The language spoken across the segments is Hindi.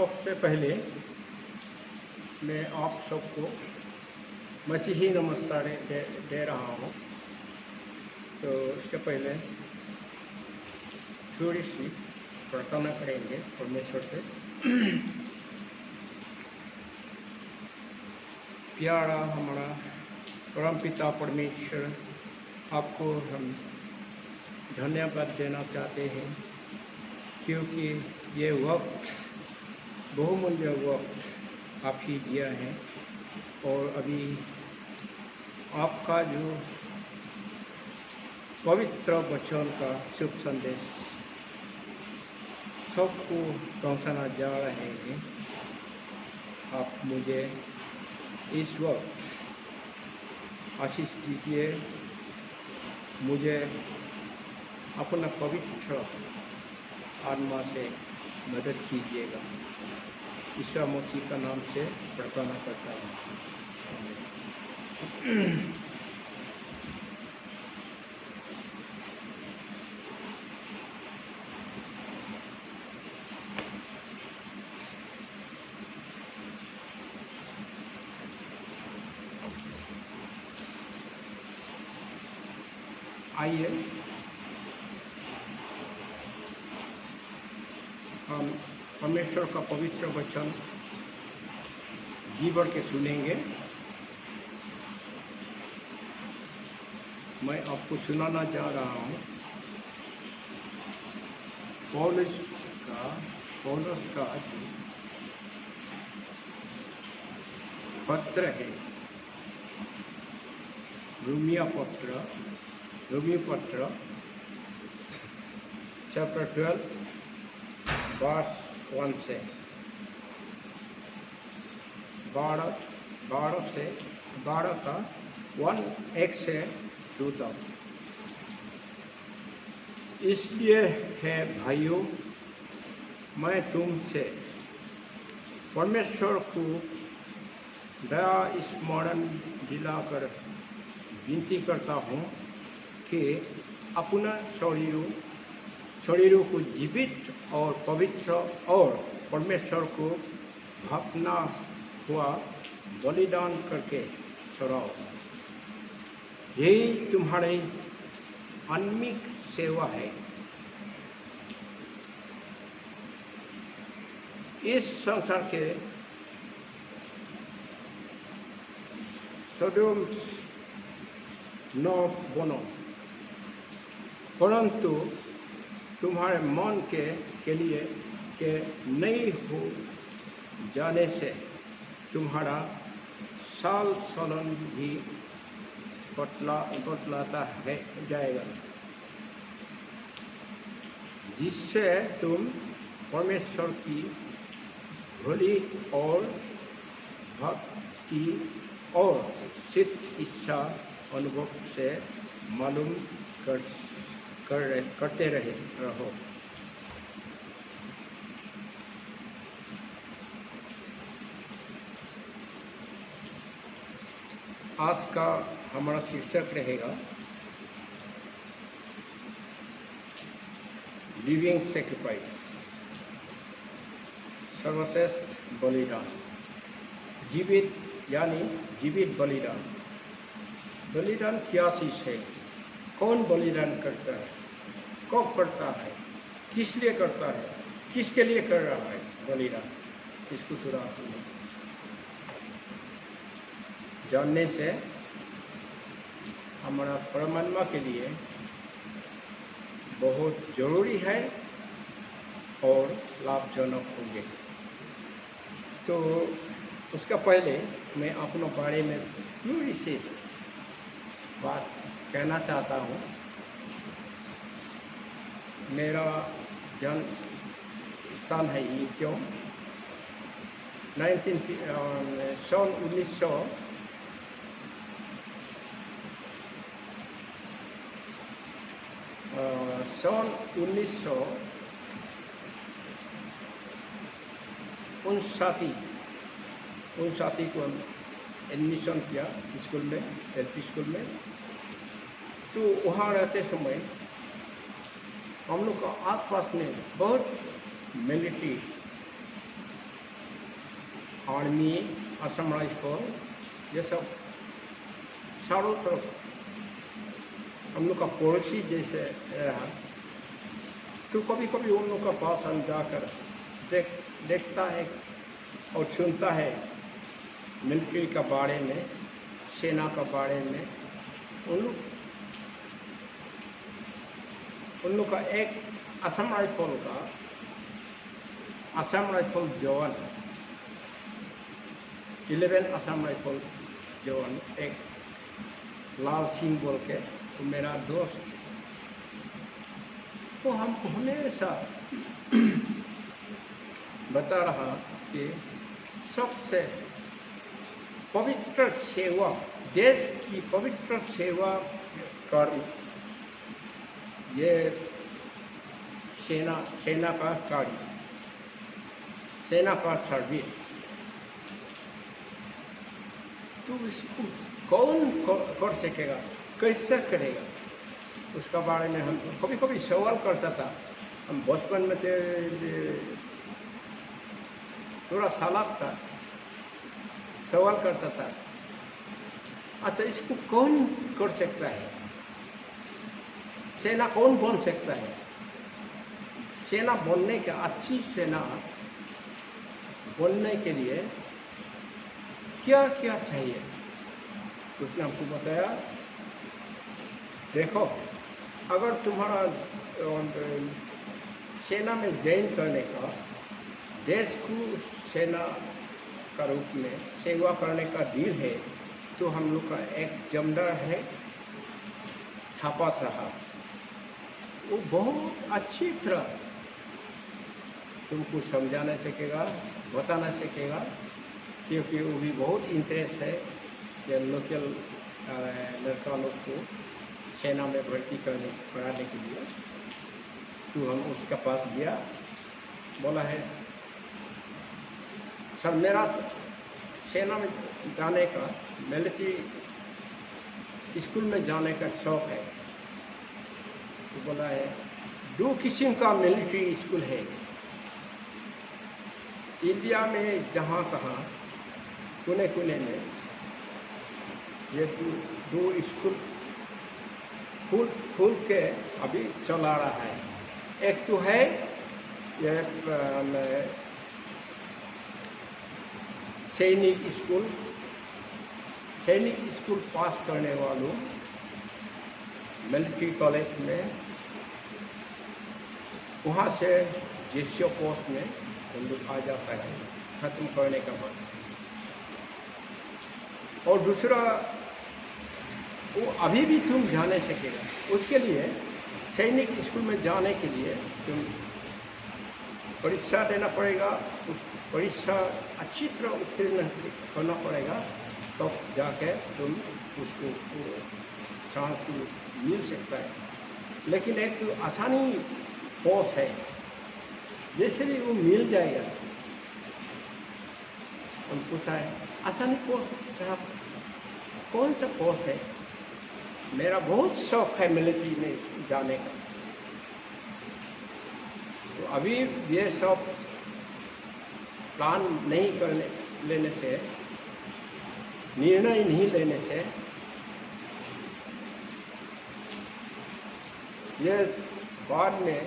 सबसे पहले मैं आप सबको मसीही नमस्कार दे रहा हूँ। तो इसके पहले थोड़ी सी प्रार्थना करेंगे परमेश्वर से। प्यारा हमारा परमपिता परमेश्वर, आपको हम धन्यवाद देना चाहते हैं क्योंकि ये वक्त बहुमूल्य वक्त आप ही दिया है और अभी आपका जो पवित्र वचन का शुभ संदेश सबको पहुंचाना जा रहे हैं। आप मुझे इस वक्त आशीष दीजिए, मुझे अपना पवित्र आत्मा से मदद कीजिएगा। ईसा मसीह का नाम से प्रार्थना करता हूँ। आइए हम परमेश्वर का पवित्र वचन जी भर के सुनेंगे। मैं आपको सुनाना जा रहा हूँ पौलुस का पत्र है, रोमी पत्र चैप्टर 12 वर्स 1 से 12 का 1 से 2 तक। इसलिए है भाइयों, मैं तुमसे परमेश्वर को दया स्मरण दिलाकर विनती करता हूँ कि अपना शरीरों को जीवित और पवित्र और परमेश्वर को भापना हुआ बलिदान करके चढ़ाओ। यही तुम्हारी आत्मिक सेवा है। इस संसार के सदोम न बनो, परंतु तुम्हारे मन के लिए के नहीं हो जाने से तुम्हारा साल चलन भी बतलाता है जाएगा, जिससे तुम परमेश्वर की भली और भक्ति और सिद्ध इच्छा अनुभव से मालूम करते रहो। आज का हमारा शीर्षक रहेगा लिविंग सैक्रिफाइस, सर्वश्रेष्ठ बलिदान। जीवित यानी जीवित बलिदान। बलिदान क्या चीज़ है? कौन बलिदान करता है? कब करता है? किस लिए करता है? किसके लिए कर रहा है बलिदान? इसको थोड़ा जानने से हमारा परमात्मा के लिए बहुत जरूरी है और लाभजनक होंगे। तो उसका पहले मैं अपने बारे में थोड़ी सी बात कहना चाहता हूँ। मेरा जन्म स्थान है क्यों 1900 सन 1959 को एडमिशन किया स्कूल में, एलपी स्कूल में। तो वहाँ रहते समय हम लोग का आस पास में बहुत मिलिट्री आर्मी, असम राइफल, ये सब चारों तरफ हम लोग का पड़ोसी जैसे रहा। तो कभी कभी उन लोग का पास हम जाकर देखता है और सुनता है मिलिट्री का बारे में, सेना का बारे में। उन लोग का एक असम राइफल जवान 11 असम राइफल जवान, एक लाल सिंह बोल के, तो मेरा दोस्त, तो हमको हमेशा बता रहा कि सबसे पवित्र सेवा, देश की पवित्र सेवा कर ये सेना का कार्य, सेना का सर्विस। तो इसको कौन कर सकेगा, कैसे करेगा, उसका बारे में हम कभी कभी सवाल करता था। हम बचपन में थोड़ा चालाक था, सवाल करता था, अच्छा इसको कौन कर सकता है, सेना कौन बन सकता है, सेना बनने का, अच्छी सेना बनने के लिए क्या क्या चाहिए। उसने हमको बताया, देखो अगर तुम्हारा सेना में ज्वाइन करने का, देश को सेना का रूप में सेवा करने का दिल है, तो हम लोग का एक जमदार है छापा साहब, वो बहुत अच्छी तरह तुमको समझाना सकेगा, बताना सकेगा, क्योंकि वो भी बहुत इंटरेस्ट है कि लोकल लड़का लोग को सेना में भर्ती कराने के लिए। तो हम उसके पास गया, बोला है सर मेरा सेना में जाने का, मिलिट्री स्कूल में जाने का शौक़ है। तो बोला है 2 किस्म का मिलिट्री स्कूल है इंडिया में, जहाँ तहाँ कोने कोने में ये 2 स्कूल खुल के अभी चला रहा है। एक तो है ये सैनिक स्कूल पास करने वालों मिलिट्री कॉलेज में, वहाँ से जेसीओ पोस्ट में हम लोग आ जाता है खत्म करने का बाद। और दूसरा, वो अभी भी तुम जाने सकेगा, उसके लिए सैनिक स्कूल में जाने के लिए तुम परीक्षा देना पड़ेगा, उस परीक्षा अच्छी तरह उत्तीर्ण करना पड़ेगा, तब तो जाके तुम उसको चांस मिल सकता है। लेकिन एक तो आसानी पोस्ट है, जैसे भी वो मिल जाएगा। हम पूछा है आसानी पोस्ट साहब कौन सा पोस्ट है, मेरा बहुत शौक है मिलिट्री में जाने का। तो अभी ये सब प्लान नहीं लेने से, निर्णय नहीं लेने से, ये बाद में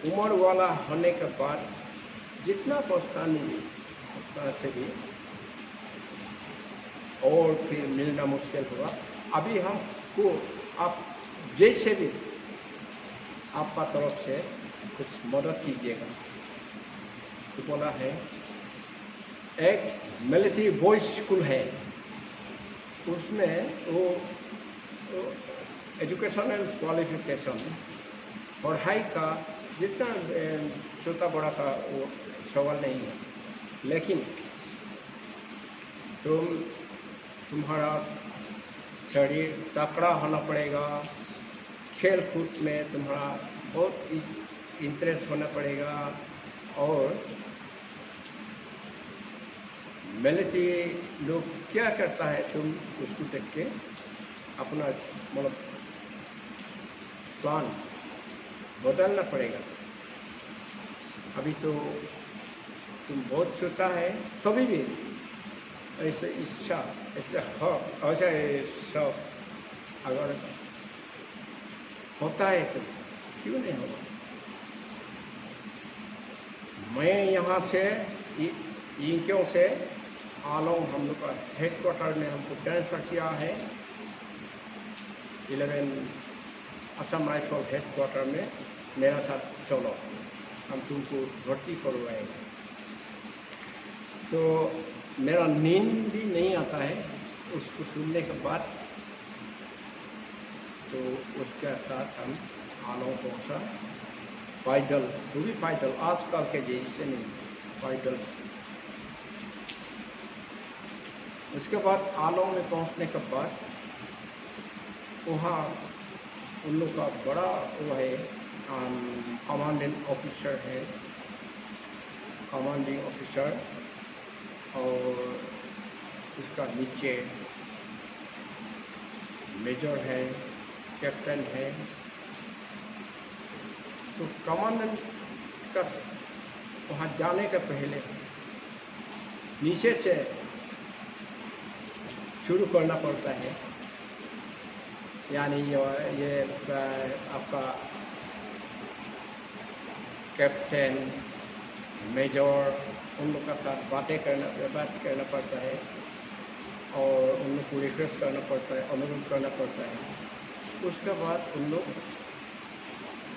उम्र वाला होने के बाद जितना परेशानी से भी और फिर मिलना मुश्किल होगा। अभी हमको आप जैसे भी आपका तरफ से कुछ मदद कीजिएगा। तो बोला है एक मिलिट्री बॉयज स्कूल है, उसमें वो एजुकेशनल क्वालिफिकेशन पढ़ाई का जितना छोटा बड़ा का वो सवाल नहीं है, लेकिन तुम्हारा शरीर तकड़ा होना पड़ेगा, खेल कूद में तुम्हारा बहुत इंटरेस्ट होना पड़ेगा, और मिलिट्री लोग क्या करता है तुम उसको देख के अपना मतलब प्लान बदलना पड़ेगा। अभी तो तुम बहुत छोटा है तभी भी ऐसे इच्छा, ऐसे हक, ऐसे शौक अगर होता है तो क्यों नहीं होगा। मैं यहाँ से इंक्यों से आलोंग हम लोग का हेडक्वार्टर में हमको ट्रांसफ़र किया है। 11 असम राइफल हेडक्वार्टर में मेरा साथ चलो, हम तुमको भर्ती करवाएंगे। तो मेरा नींद भी नहीं आता है उसको सुनने के बाद। तो उसके साथ हम आलोंग पहुँचा पैदल, वो भी पैदल, आजकल के जैसे नहीं, पैदल। उसके बाद आलोंग में पहुँचने के बाद वहाँ उन लोग का बड़ा वो है कमांडिंग ऑफिसर है, कमांडिंग ऑफिसर, और उसका नीचे मेजर है, कैप्टन है। तो कमांडेंट का वहाँ जाने के पहले नीचे से शुरू करना पड़ता है। यानी ये आपका कैप्टन, मेजर, उन लोग का साथ बात करना पड़ता है और उन लोग को रिक्वेस्ट करना पड़ता है, अनुरोध करना पड़ता है। उसके बाद उन लोग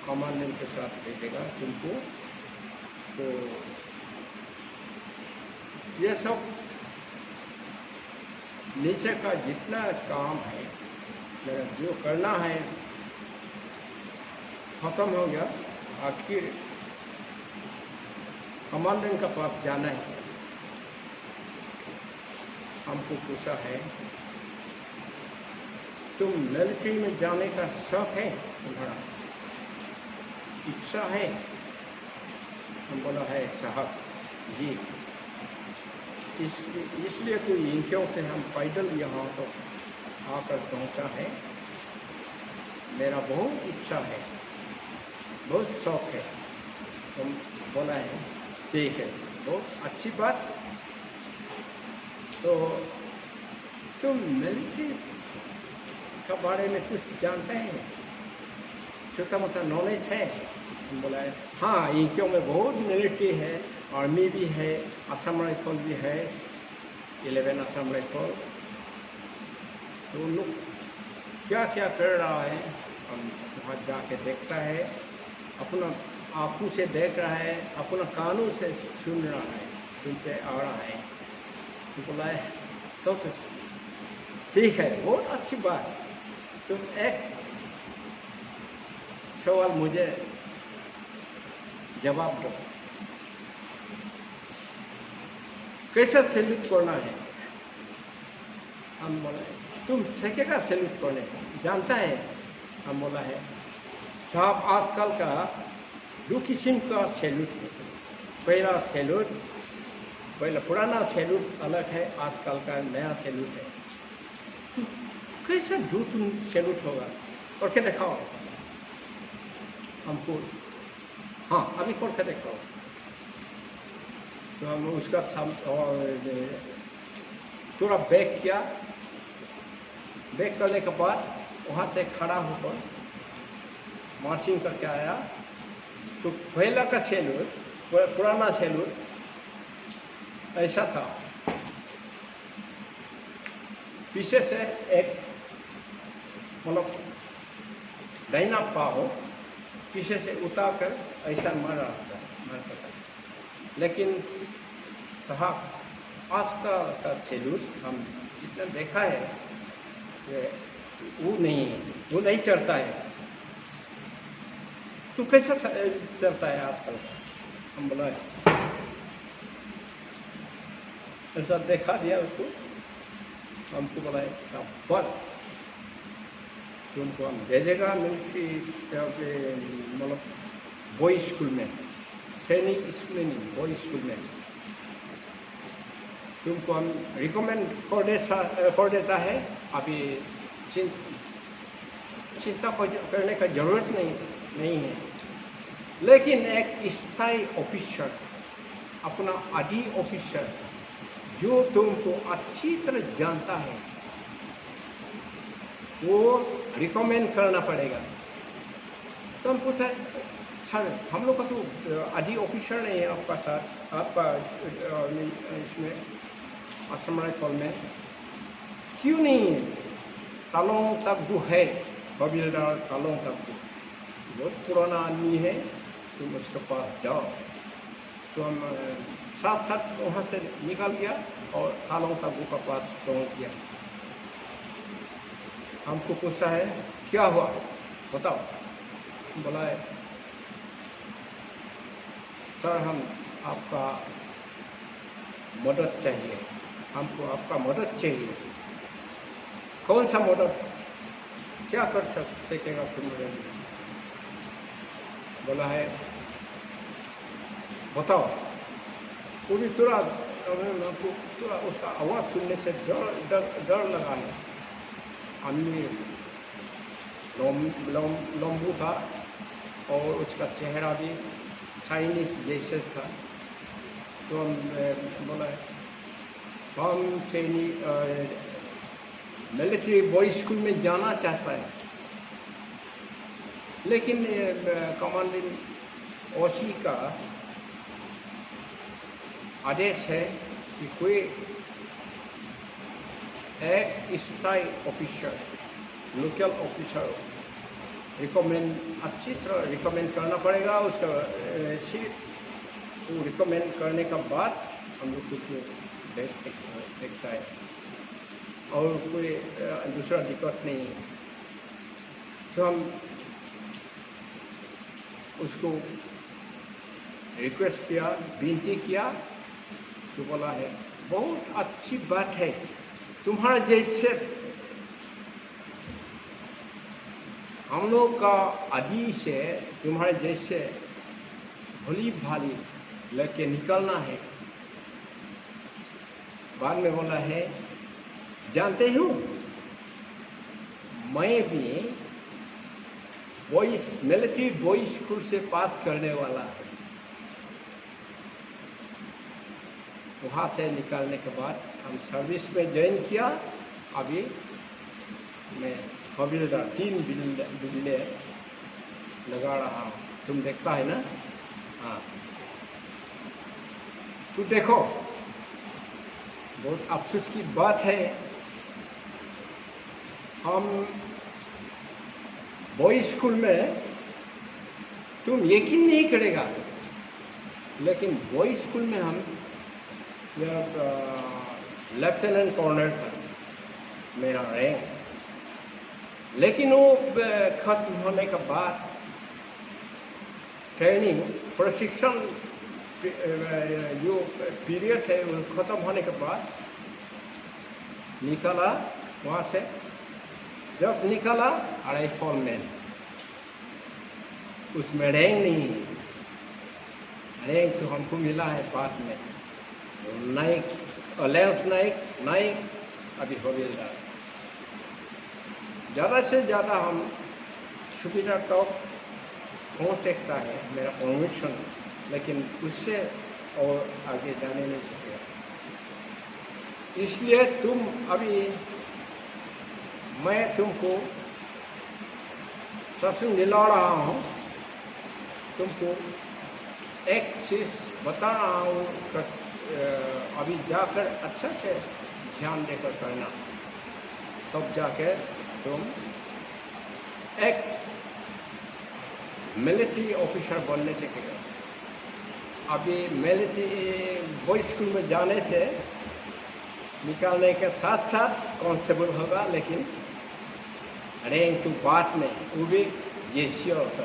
कमांडेंट के साथ भेजेगा तुमको। तो ये सब नीचे का जितना काम है, जो करना है खत्म हो गया। आखिर कमांडेंट का पास जाना है। हमको पूछा है तुम मिलिट्री में जाने का शौक है, तुम्हारा इच्छा है? हम बोला है साहब जी, इसलिए तो इंक्यों से हम पैदल यहाँ तो आकर पहुँचा है। मेरा बहुत इच्छा है, बहुत शौक है। हम बोला है ठीक है, बहुत अच्छी बात। तो तुम मिलिट्री के बारे में कुछ जानते हैं? छोटा मोटा नॉलेज है? हम बोला है हाँ, इंक्यों में बहुत मिलिट्री है, आर्मी भी है, असम राइफल भी है, 11 असम राइफल। तो उन लोग क्या क्या कर रहा है हम वहाँ जाके देखता है, अपना आँखों से देख रहा है, अपना कानों से सुन रहा है, सुनते आ रहा है। तो बोला है तो ठीक है, बहुत अच्छी बात। तुम एक सवाल मुझे जवाब दो, कैसा सैल्यूट करना है? हम बोला तुम सीखेगा सैल्यूट करने जानता है? हम बोला है साहब आजकल का दो किस्म का सैल्यूट है। पहला पुराना सैल्यूट अलग है, आजकल का नया सैल्यूट है। तो कैसा दो तुम सैल्यूट होगा, करके दिखाओ हमको। हाँ अभी करके दिखाओ। तो हम उसका थोड़ा बैक किया। बैक करने के बाद वहाँ से खड़ा होकर मार्चिंग करके आया। तो पहला का सैल्यूट, पुराना सैल्यूट ऐसा था, पीछे से एक मतलब दाहिना पाँव पीछे से उतार कर ऐसा मारता था। लेकिन साहब आज का सैल्यूट हम जितना देखा है वो नहीं चलता है। तो कैसा चलता है आजकल? हम बोला ऐसा देखा दिया उसको। हमको बोला बस तुमको हम भेजेगा मिलिट्री मतलब बॉय स्कूल में, सैनिक स्कूल में नहीं, बॉय स्कूल में। तुमको हम रिकमेंड कर देता है। अभी चिंता करने का जरूरत नहीं है। लेकिन एक स्थायी ऑफिसर अपना आदि ऑफिसर जो तुमको अच्छी तरह जानता है वो रिकमेंड करना पड़ेगा। तो हम पूछा सर हम लोग का तो आदि ऑफिसर नहीं है आपका साथ, आपका इसमें असम राइफल में क्यों नहीं है? तालोंग तब्दू है, हवलदार तालोंग तब्दू बहुत पुराना आदमी है, तुम उसके पास जाओ। तो हम साथ साथ वहाँ से निकल गया और तालोंग तब्दू का पास पहुँच गया। हमको पूछता है क्या हुआ बताओ। बोला है सर हम आपका मदद चाहिए, हमको आपका मदद चाहिए। कौन सा मदद, क्या कर सकेगा तुम मेरे लिए? बोला है बताओ। पूरी हमको थोड़ा उसका आवाज़ सुनने से डर लगा है। आदमी लंबू था और उसका चेहरा भी चाइनीज जैसे था। तो हम बोला हम मिलिट्री बॉयज स्कूल में जाना चाहता है, लेकिन कमांडेंट ओशी का आदेश है कि कोई एक स्थायी ऑफिसर, लोकल ऑफिसर अच्छी तरह रिकमेंड करना पड़ेगा। उसका वो रिकमेंड करने का बाद हम लोग कुछ देखता है और कोई दूसरा दिक्कत नहीं है। तो हम उसको रिक्वेस्ट किया, विनती किया। तो बोला है बहुत अच्छी बात है, तुम्हारा जैसे हम लोग का आदि से तुम्हारे जैसे भली भाली लेके निकलना है। बाद में बोला है जानते हो मैं भी बॉयज मिलिट्री बॉयज स्कूल से पास करने वाला है। वहाँ से निकालने के बाद हम सर्विस में ज्वाइन किया। अभी मैं हवलदार 3 बिल्ले लगा रहा हूँ, तुम देखता है ना? हाँ तो देखो बहुत अफसोस की बात है, हम बॉयज स्कूल में तुम यकीन नहीं करेगा, लेकिन बॉयज स्कूल में हम लेफ्टिनेंट कर्नल था मेरा रैंक। लेकिन वो खत्म होने के बाद ट्रेनिंग प्रशिक्षण जो पीरियड है वो ख़त्म होने के बाद निकला वहाँ से। जब निकला राइफल मैन, उसमें रैंक नहीं है। रैंक तो हमको मिला है बाद में, नाइक नाइक अभी हवलदार। ज़्यादा से ज़्यादा हम सुबेदार तक पहुँच सकता है मेरा कन्विक्शन, लेकिन उससे और आगे जाने नहीं सकेगा। इसलिए तुम अभी मैं तुमको सबसे दिला रहा हूँ, तुमको एक चीज़ बता रहा हूँ, अभी जाकर अच्छा से ध्यान देकर करना, तब जाकर तुम एक मिलिट्री ऑफिसर बनने सकेगा। अभी मिलिट्री बॉयज स्कूल में जाने से निकालने के साथ साथ कांस्टेबल होगा, लेकिन रैंक तो बाद में, वो भी जेसी होता,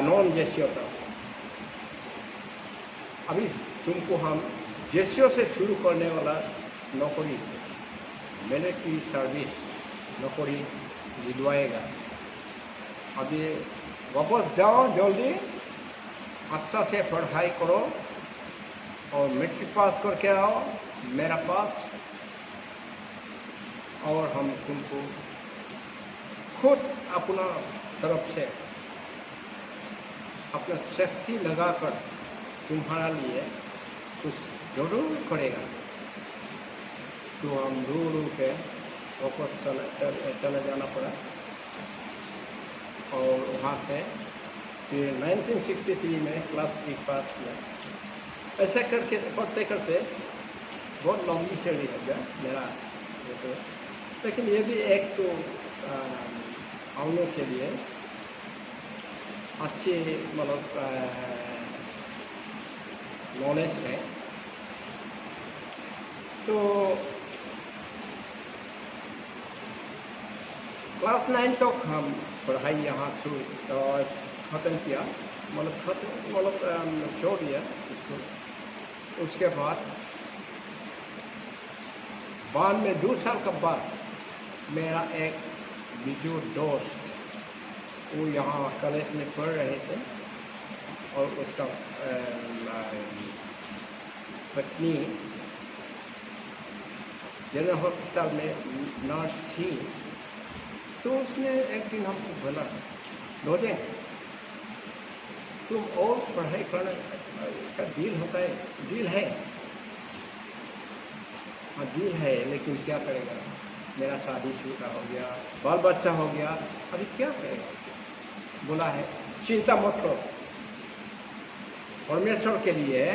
नॉन जेसी होता। अभी तुमको हम जेसीओ से शुरू करने वाला नौकरी, मिलिट्री सर्विस नौकरी दिलवाएगा। अभी वापस जाओ जल्दी, अच्छा से पढ़ाई करो और मैट्रिक पास करके आओ मेरा पास, और हम तुमको खुद अपना तरफ से अपना शक्ति लगाकर तुम्हारा लिए कुछ जरूर करेगा। तो हम रो के वापस चले जाना पड़ा और वहाँ से फिर 1963 में क्लास 8 पास किया। ऐसा करके करते करते बहुत लंबी स्टडी हो गया मेरा तो। लेकिन ये भी एक तो हम लोग के लिए अच्छी मतलब नॉलेज है। तो क्लास 9 तक हम पढ़ाई यहाँ ख़त्म किया, मतलब छोड़ दिया उसको। उसके बाद में 2 साल के बाद मेरा एक बिजू दोस्त वो यहाँ कॉलेज में पढ़ रहे थे और उसका पत्नी जनरल हॉस्पिटल में नर्स थी। तो उसने एक दिन हमको बोला, लोजे तुम और पढ़ाई करने का डील होता है, डील है। हाँ डील है, लेकिन क्या करेगा, मेरा शादीशुदा हो गया, बाल बच्चा हो गया, अभी क्या करेगा। बोला है चिंता मत करो, परमेश्वर के लिए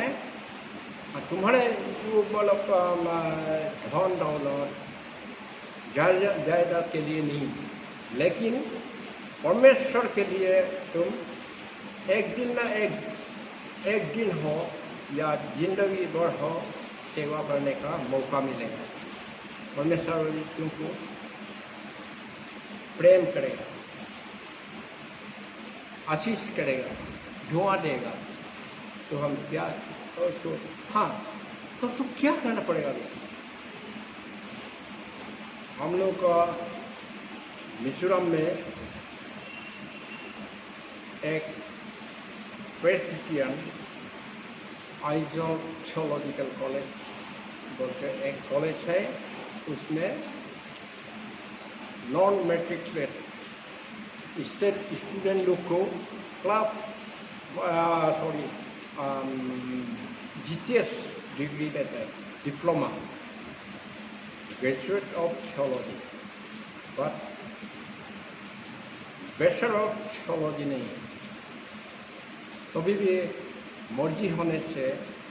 तुम्हारे जो मतलब धन दौलत जायदाद के लिए नहीं, लेकिन परमेश्वर के लिए तुम एक दिन ना एक दिन हो या जिंदगी भर हो सेवा करने का मौका मिलेगा। परमेश्वर तुमको प्रेम करेगा, आशीष करेगा, दुआ देगा। तो हम क्या उसको हाँ तो क्या करना पड़ेगा। हम लोग का मिजोरम में एक प्रेस्बिटेरियन आइजल थियोलॉजिकल कॉलेज बोल के एक कॉलेज है। उसमें नॉन मैट्रिकुलेट स्टूडेंट लोग को क्लास GTS डिग्री देता है, diploma graduate of theology, but bachelor of theology नहीं है। कभी भी मर्जी होने से,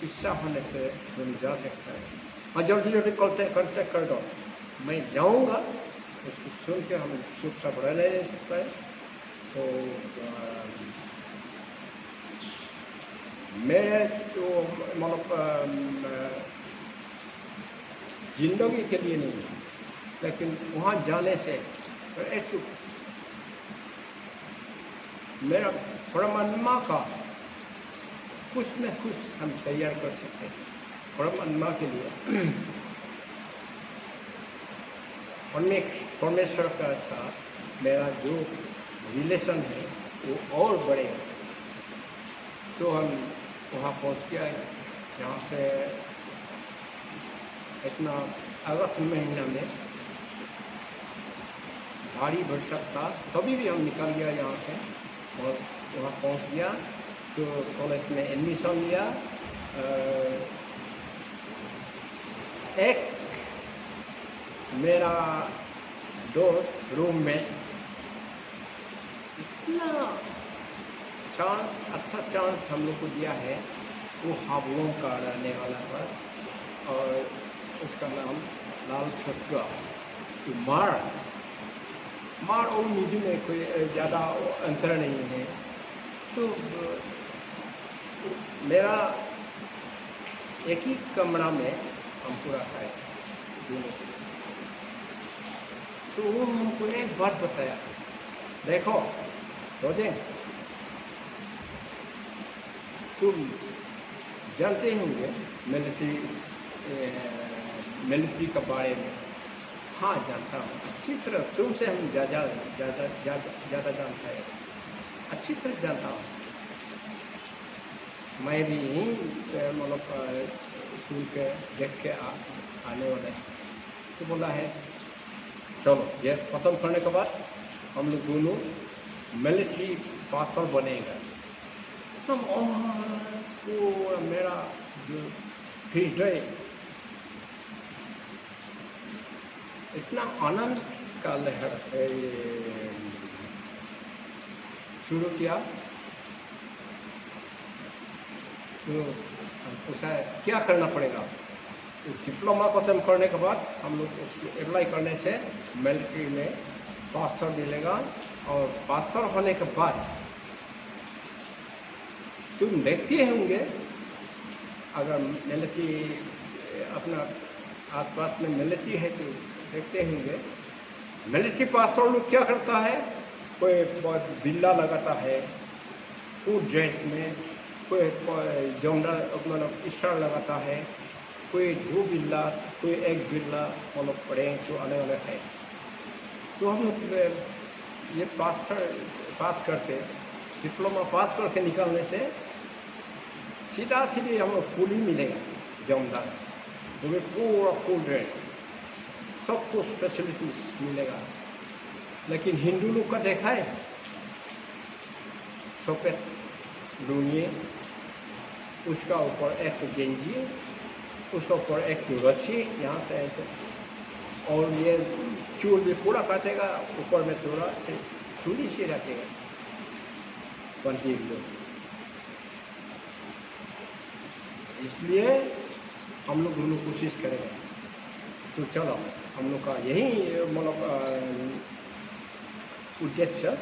इच्छा होने से तुम जा सकता है। और जल्दी जल्दी कॉन्टेक्ट कर दो, मैं जाऊंगा। उसको सुन के हम चुपचाप रह नहीं सकता है। तो मैं तो मतलब जिंदगी के लिए नहीं, लेकिन वहाँ जाने से एक मेरा परमात्मा का कुछ न कुछ हम तैयार कर सकते हैं। परमात्मा के लिए परमेश्वर का साथ मेरा जो रिलेशन है वो और बढ़ेगा। तो हम वहाँ पहुँच गए। यहाँ से इतना अगस्त महीना में भारी बरसात था, तभी भी हम निकल गया यहाँ से और वहाँ पहुँच गया। तो कॉलेज में एडमिशन लिया। एक मेरा दोस्त रूम में इतना अच्छा चांस हम लोग को दिया है, वो हावलों का रहने वाला था और उसका नाम लाल छत्रा। तो मार और मुझे में कोई ज़्यादा अंतर नहीं है। तो मेरा एक ही कमरा में हम पूरा खाए दोनों। तो वो हमको एक बात बताया, देखो रोजे तुम जानते होंगे मिलिट्री के बारे में। हाँ जानता हूँ अच्छी तरह, तुमसे हम ज़्यादा जानता है, अच्छी तरह जानता हूँ। मैं भी मतलब सुन के देख के आने वाला है। तो बोला है चलो ये खत्म करने के बाद हम लोग दोनों मिलिट्री पार्टनर बनेगा। हम पूरा मेरा जो हृदय इतना आनंद का लहर शुरू किया। तो हम पूछा क्या करना पड़ेगा। तो डिप्लोमा खत्म करने के बाद हम लोग उसको अप्लाई करने से मिलिट्री में पास्टर मिलेगा, और पास्टर होने के बाद तुम देखते होंगे, अगर मिलिट्री अपना आसपास में मिलिट्री है तो देखते होंगे, मिलिट्री पास्टर लोग क्या करता है, कोई बहुत बिल्ला लगाता है फूड ड्रेस में, कोई जमदार मतलब स्टार लगाता है, कोई 2 बिल्ला, कोई 1 बिल्ला, मतलब पड़े जो अलग अलग है। तो हम लोग ये पास करके डिप्लोमा पास करके निकालने से सीधा सीधे हम लोग फूल ही मिलेगा जमदार, जो पूरा फूल ड्रेस सब कुछ फैसिलिटीज मिलेगा। लेकिन हिंदू लोग का देखा है, सफ़ेद लुंगी, उसका ऊपर एक गेंजी, उसके ऊपर एक रस्सी यहाँ से ऐसे, और ये चूल भी पूरा काटेगा, ऊपर में थोड़ा चूड़ी से रखेगा पंडित लोग। इसलिए हम लोग दोनों कोशिश करेंगे। तो चलो हम लोग का यही मतलब उद्देश्य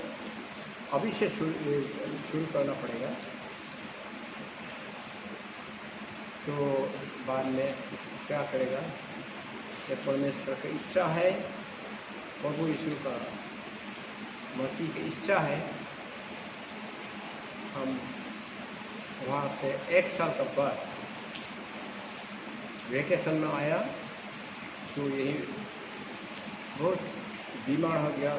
अभी से शुरू करना पड़ेगा। तो बाद में क्या करेगा, ये परमेश्वर की इच्छा है, प्रभु यीशु का मसीह की इच्छा है। हम वहाँ से 1 साल के बाद वेकेशन में आया, तो यही बहुत बीमार हो गया,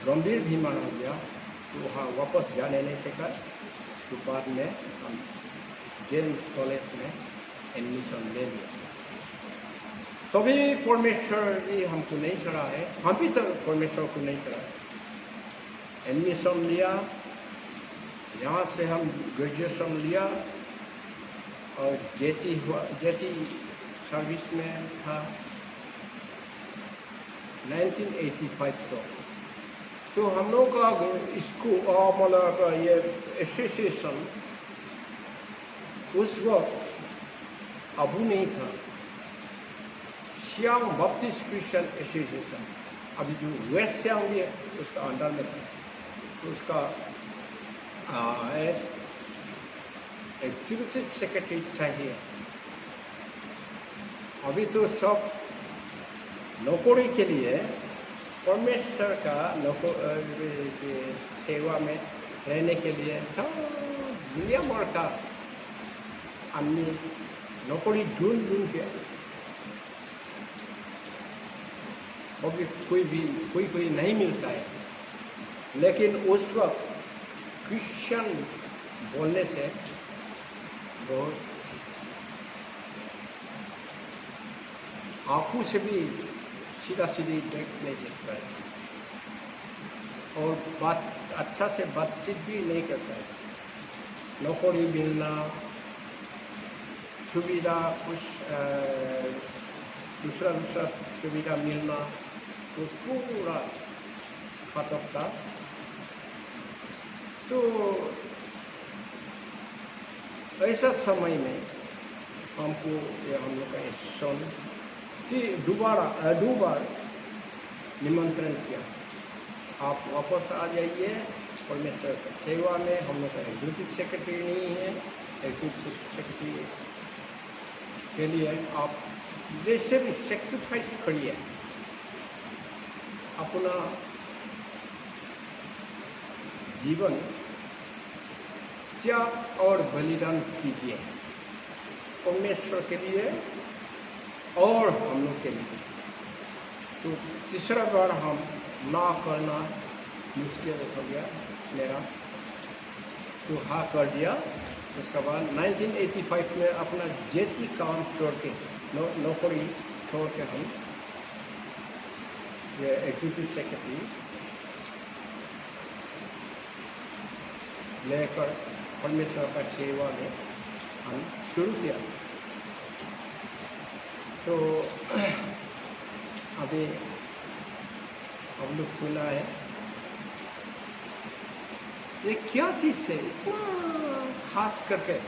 गंभीर बीमार हो गया, तो वहाँ वापस जाने नहीं सका। तो बाद में हम जेम्स कॉलेज में एडमिशन ले लिया। तभी परमेश्वर जी हमको नहीं चढ़ा है, हम भी तो परमेश्वर को नहीं चढ़ा है। एडमिशन लिया, यहाँ से हम ग्रेजुएशन लिया, और जेटी सर्विस में था 1985 को। तो हम लोग का स्कूल मतलब ये एसोसिएशन उस वक्त अबू नहीं था, सियांग बप्टिस्ट क्रिश्चियन एसोसिएशन, अभी जो वेस्ट सियांग भी है उसका अंडर में था। तो उसका एग्जीक्यूटिव सेक्रेटरी चाहिए। अभी तो सब नौकरी के लिए परमेश्वर का सेवा में रहने के लिए सब दुनिया भर का आदमी नौकरी ढूंढ के, अभी कोई नहीं मिलता है। लेकिन उस वक्त क्रिश्चियन बोलने से बहुत आंखों से भी सीधा सीधी देख नहीं सकता है, और बात अच्छा से बातचीत भी नहीं करता है। नौकरी मिलना, सुविधा कुछ दूसरा सुविधा मिलना, तो पूरा खत्म था। तो ऐसा समय में हमको ये हम लोग का सन दो बार निमंत्रण किया, आप वापस आ जाइए परमेश्वर की सेवा में। हम लोग का एग्जीक्यूटिव सेक्रेटरी नहीं है, एग्जीक्यूटिव सेक्रेटरी के लिए आप जैसे भी सेक्रीफाइस करिए, अपना जीवन त्याग और बलिदान कीजिए परमेश्वर के लिए और हम लोग के लिए। तो तीसरा बार हम ना करना मुश्किल हो गया मेरा, तो हाँ कर दिया। उसके बाद 1985 में अपना जेटी काम छोड़ के नौकरी छोड़ के हम ये एग्जीक्यूटिव सेक्रेटरी लेकर परमेश्वर का सेवा में हम शुरू किया। तो अभी हम लोग सुना है ये क्या चीज़ है इतना खास करके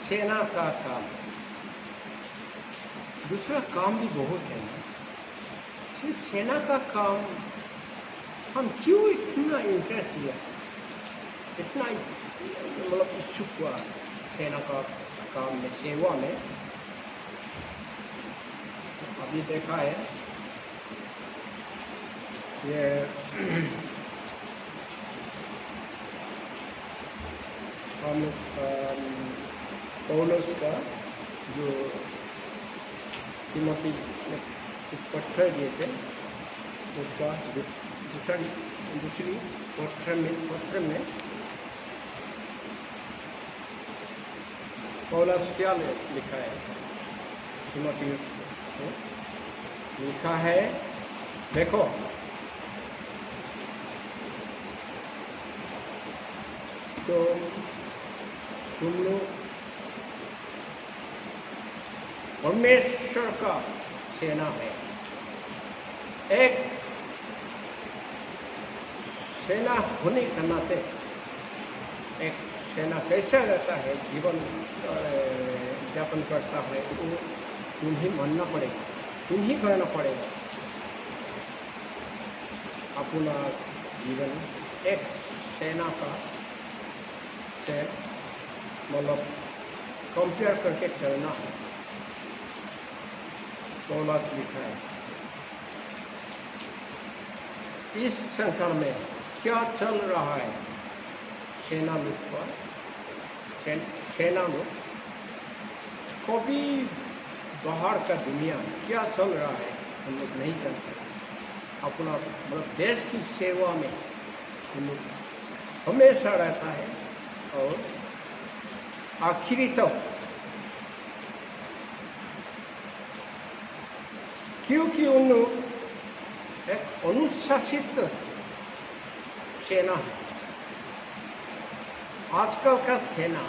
सेना का काम। दूसरा काम भी बहुत है ना, सिर्फ सेना का काम हम क्यों इतना इंटरेस्ट लिया, इतना मतलब इच्छुक हुआ सेना का काम में, सेवा में। अभी देखा है ये हम पौलुस का जो तिमोथी ने कुछ पत्र दिए थे उसका दूसरी पत्र में पौलुस क्या लिखा है, तिमोथी को लिखा है, देखो तो तुम लोग परमेश्वर का सेना है। एक सेना होने के नाते एक सेना कैसा रहता है, जीवन यापन करता है, वो तुम्हें मानना पड़ेगा, तुम्हें करना पड़ेगा। अपना जीवन एक सेना का से मतलब कंपेयर करके चलना है। पौलुस लिखा है इस संसार में क्या चल रहा है, सेना लोग पर, सेना लोग कभी बाहर का दुनिया क्या चल रहा है हम लोग नहीं जानते। अपना मतलब देश की सेवा में हम लोग हमेशा रहता है और आखिरी तक, क्योंकि उन लोग एक अनुशासित सेना है। आजकल का सेना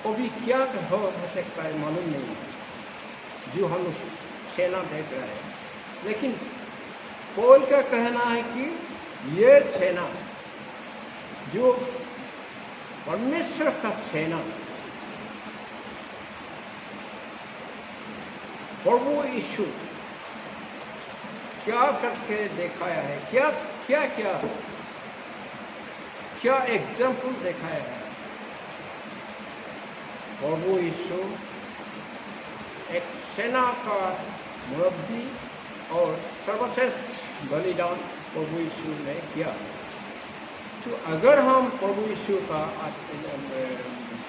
कभी क्या हो सकता है मालूम नहीं, जो हम सेना देख रहे हैं। लेकिन पौल का कहना है कि ये सेना जो परमेश्वर का सेना, प्रभु यीशु क्या करके दिखाया है, क्या क्या क्या क्या एग्जाम्पल दिखाया है। प्रभु यीशु एक सेना का मुरब्बी और सर्वश्रेष्ठ बलिदान प्रभु यीशु ने किया। तो अगर हम प्रभु यीशु का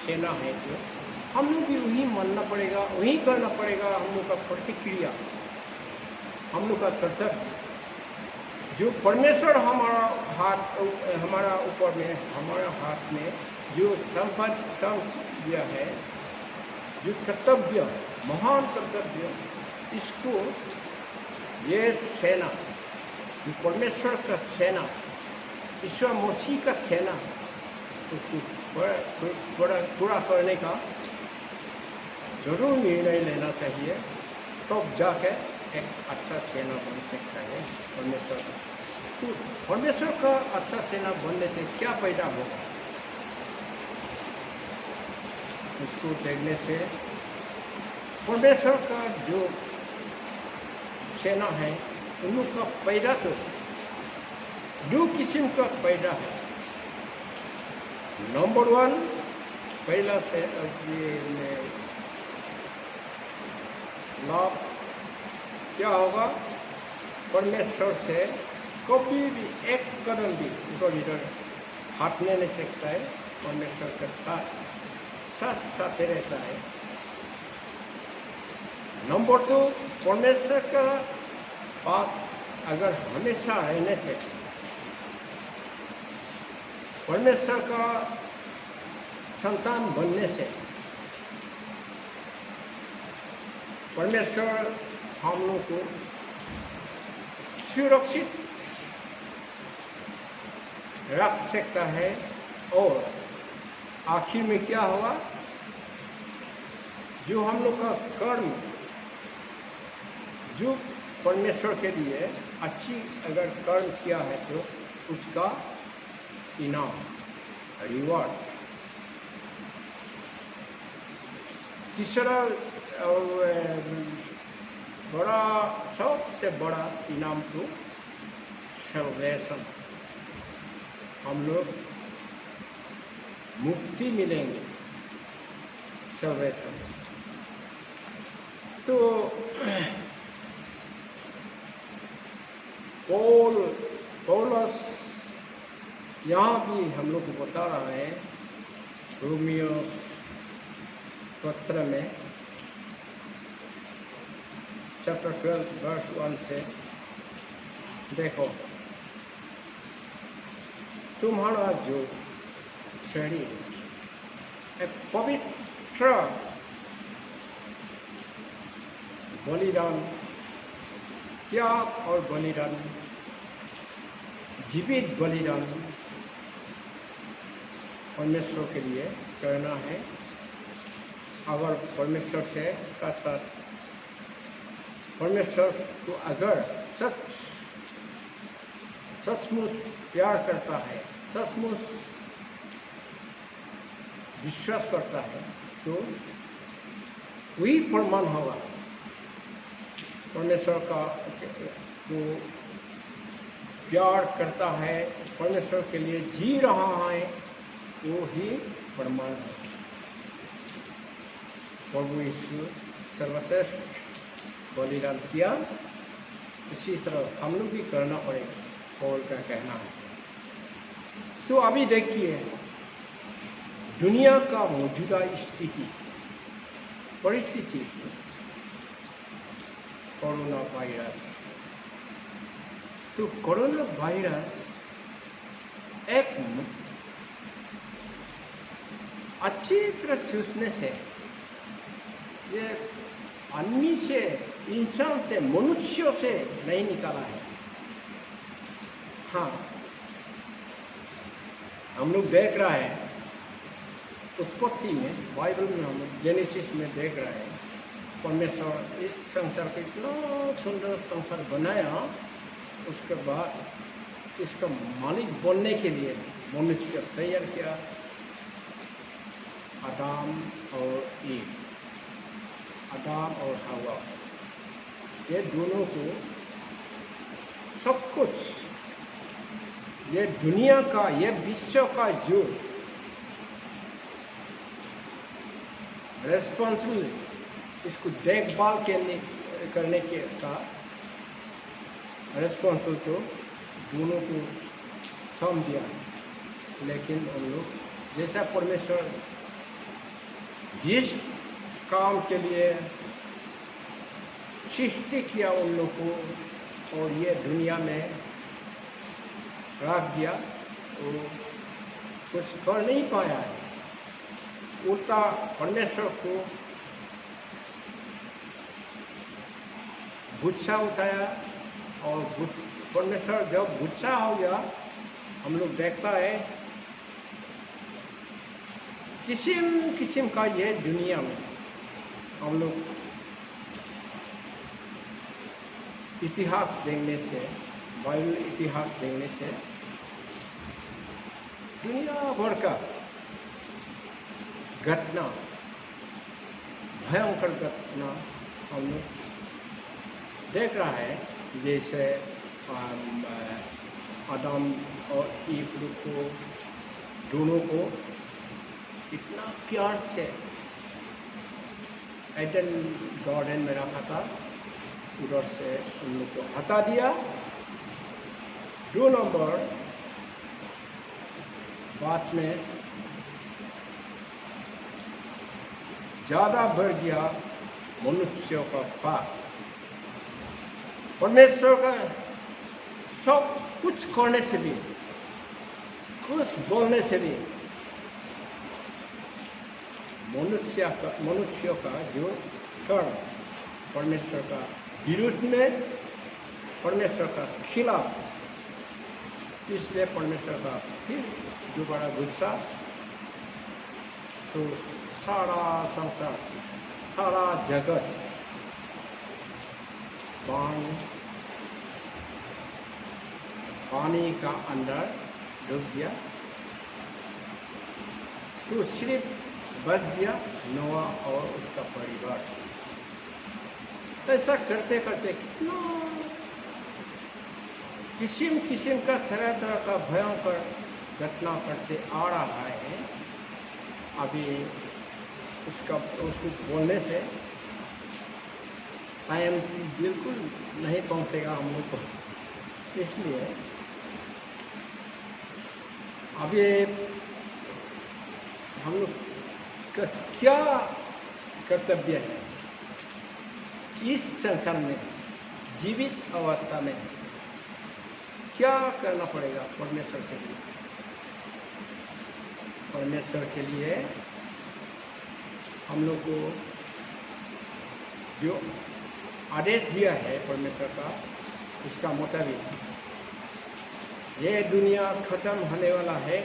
सेना है तो हम लोग भी वही मानना पड़ेगा, वही करना पड़ेगा। हम लोग का प्रतिक्रिया, हम लोग का कर्तव्य, जो परमेश्वर हमारा ऊपर में, हमारा हाथ में जो संपत्ति दिया है, जो कर्तव्य, महान कर्तव्य, इसको ये सेना, जो परमेश्वर का सेना, ईश्वर मसीह का सेना, उसको पूरा करने का जरूर निर्णय लेना चाहिए, तब जाके एक अच्छा सेना बन सकता है परमेश्वर का। तो परमेश्वर का अच्छा सेना बनने से क्या पैदा होगा, इसको देखने से परमेश्वर का जो सेना है उन लोग का पैदा तो दो किस्म का पैदा है। नंबर 1 पहला से लाभ क्या होगा, परमेश्वर से कभी भी एक कदम भी इधर इधर हटने नहीं सकता है, परमेश्वर के साथ रहता है। नंबर 2 परमेश्वर का पास अगर हमेशा रहने से, परमेश्वर का संतान बनने से, परमेश्वर हम लोग को सुरक्षित रख सकता है। और आखिर में क्या होगा, जो हम लोग का कर्म, जो परमेश्वर के लिए अच्छी अगर कर्म किया है तो उसका इनाम, रिवॉर्ड। तीसरा बड़ा, सबसे बड़ा इनाम तो सल्वेशन, हम लोग मुक्ति मिलेंगे, सल्वेशन। तो पौलुस यहाँ भी हम लोग को बता रहा है, रोमियो पत्र में चैप्टर 12 वर्स 1 से, देखो तुम्हारा जो शरीर एक पवित्र बलिदान, त्याग और बलिदान, जीवित बलिदान परमेश्वर के लिए करना है। अगर परमेश्वर से का साथ, परमेश्वर को अगर सचमुच प्यार करता है, सचमुच विश्वास करता है, तो वही प्रमाण होगा परमेश्वर का जो प्यार करता है, परमेश्वर के लिए जी रहा है, वो ही प्रमाण है। प्रभु यीशु सर्वश्रेष्ठ बलिदान किया, इसी तरह हम लोग भी करना पड़ेगा, पौल का कहना है। तो अभी देखिए दुनिया का मौजूदा स्थिति, परिस्थिति, कोरोना वायरस। तो कोरोना वायरस एक अच्छी तरह सोचने से ये आदमी से, इंसान से, मनुष्यों से नहीं निकाला है। हाँ, हम लोग देख रहा है उत्पत्ति में, बाइबल में हम लोग जेनेसिस में देख रहे हैं, परमेश्वर इस संसार को इतना सुंदर संसार बनाया, उसके बाद इसका मालिक बनने के लिए मनुष्य तैयार किया, आदम और ईव, आदम और हवा। ये दोनों को सब कुछ, ये दुनिया का, ये विश्व का जो रेस्पॉन्सिबिलिटी, इसको देखभाल करने के का रेस्पॉन्सिबल तो दोनों को सौंप दिया। लेकिन उन लोग जैसा परमेश्वर जिस काम के लिए सृष्टि किया उन लोग को, और ये दुनिया में रख दिया, वो कुछ कर नहीं पाया है। उल्टा परमेश्वर को गुस्सा उठाया, और परमेश्वर जब गुस्सा हो गया, हम लोग देखता है किस्म किस्म का ये दुनिया में हम लोग इतिहास देखने से, बाइबल इतिहास देखने से दुनिया भर का घटना, भयंकर घटना हम लोग देख रहा है। जैसे आदम और ईव को, दोनों को इतना प्यार से एडन गार्डन में रखा था, उधर से उन लोग को हटा दिया। 2 नंबर बात में ज़्यादा बढ़ गया मनुष्यों का पाप। परमेश्वर का सब कुछ करने से भी, कुछ बोलने से भी मनुष्यों का जो कर्म परमेश्वर का विरुद्ध में, परमेश्वर का खिलाफ इसलिए परमेश्वर का फिर दोबारा गुस्सा, तो सारा संसार, सारा जगत पानी का अंदर डूब गया। तो सिर्फ बच गया नोआ और उसका परिवार। ऐसा करते करते कितना किस्म किस्म का तरह तरह का भयंकर घटना करते आ रहा है। अभी उसको बोलने से टाइम बिल्कुल नहीं पहुंचेगा हम लोग को, इसलिए अभी हम लोग का क्या कर्तव्य है इस संसार में, जीवित अवस्था में क्या करना पड़ेगा परमेश्वर के लिए। परमेश्वर के लिए हम लोग को जो आदेश दिया है परमेश्वर का, उसका मुताबिक ये दुनिया खत्म होने वाला है।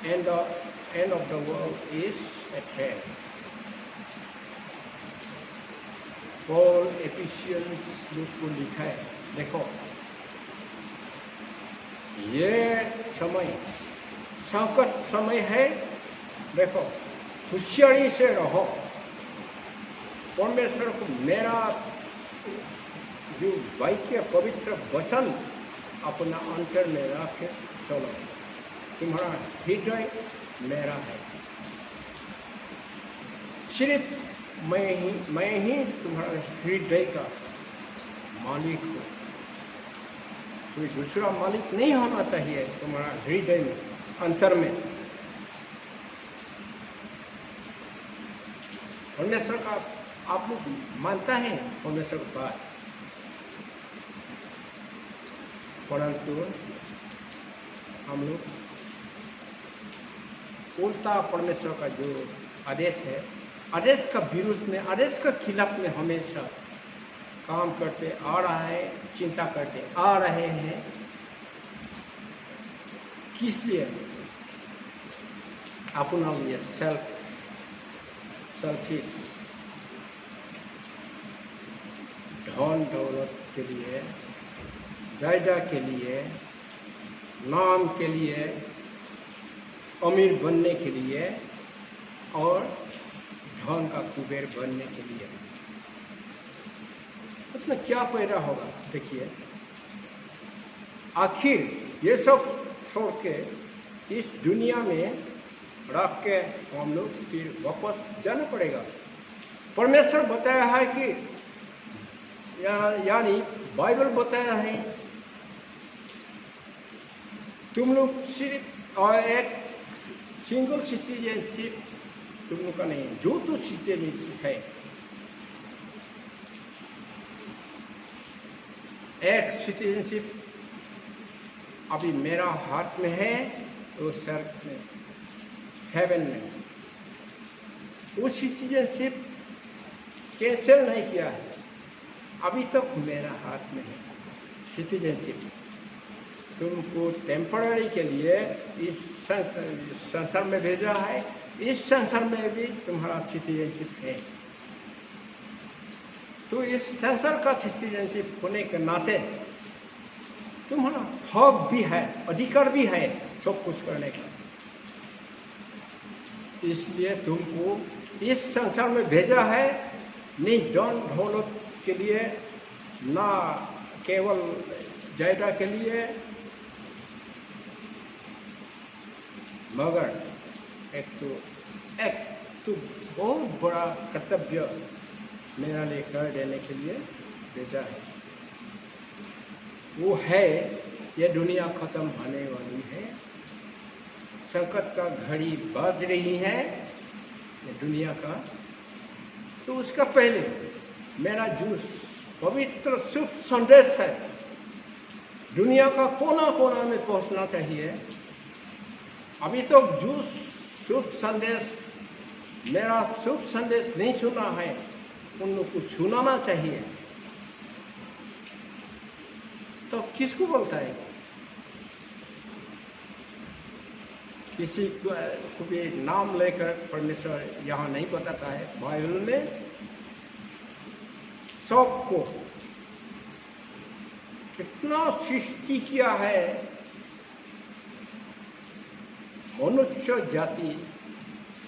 End of the world is eight hand. Paul efficiency को लिखा है, देखो ये समय संकट समय है, देखो होशियारी से रहो। परमेश्वर को मेरा जो वाक्य पवित्र वचन अपना अंतर में रख चलो, तुम्हारा हृदय मेरा है, सिर्फ मैं ही तुम्हारा हृदय का मालिक हूँ। कोई दूसरा मालिक नहीं होना चाहिए तुम्हारा हृदय में, अंतर में। परमेश्वर का आप लोग मानता है परमेश्वर का बात, परंतु हम लोग उल्टा परमेश्वर का जो आदेश है, आदेश का विरुद्ध में, आदेश का खिलाफ में हमेशा काम करते आ रहा है, चिंता करते आ रहे हैं। किस लिए? अपना लिए सेल्फिश, धन दौलत के लिए, जायदाद के लिए, नाम के लिए, अमीर बनने के लिए और धन का कुबेर बनने के लिए। उसमें क्या पैदा होगा? देखिए, आखिर ये सब छोड़ के इस दुनिया में रख के हम लोग फिर वापस जाना पड़ेगा। परमेश्वर बताया है कि यानी बाइबल बताया है, तुम लोग सिर्फ और एक सिंगल सिटीजनशिप तुम लोग का नहीं, जो तो सिटीजनशिप है, एक सिटीजनशिप अभी मेरा हाथ में है, वो सर में, हेवन में। वो सिटीजनशिप कैंसिल नहीं किया है, अभी तक मेरा हाथ में है सिटीजनशिप। तुमको टेम्पररी के लिए इस संसार में भेजा है, इस संसार में भी तुम्हारा सिटीजनशिप है। तो इस संसार का सिटीजनशिप होने के नाते तुम्हारा हक भी है, अधिकार भी है सब कुछ करने का। इसलिए तुमको इस संसार में भेजा है, नहीं धन दौलत के लिए, ना केवल जायदाद के लिए, मगर एक तो बहुत बड़ा कर्तव्य मेरा लिए कर देने के लिए भेजा है। वो है, ये दुनिया खत्म होने वाली है, संकट का घड़ी बज रही है ये दुनिया का। तो उसका पहले मेरा जो पवित्र शुभ संदेश है दुनिया का कोना कोना में पहुंचना चाहिए। अभी तो जो शुभ संदेश, मेरा शुभ संदेश नहीं सुना है, उन लोग को सुनाना चाहिए। तो किसको बोलता है? किसी को भी नाम लेकर परमेश्वर यहाँ नहीं बताता है। बाइबल में सबको कितना सृष्टि किया है, मनुष्य जाति,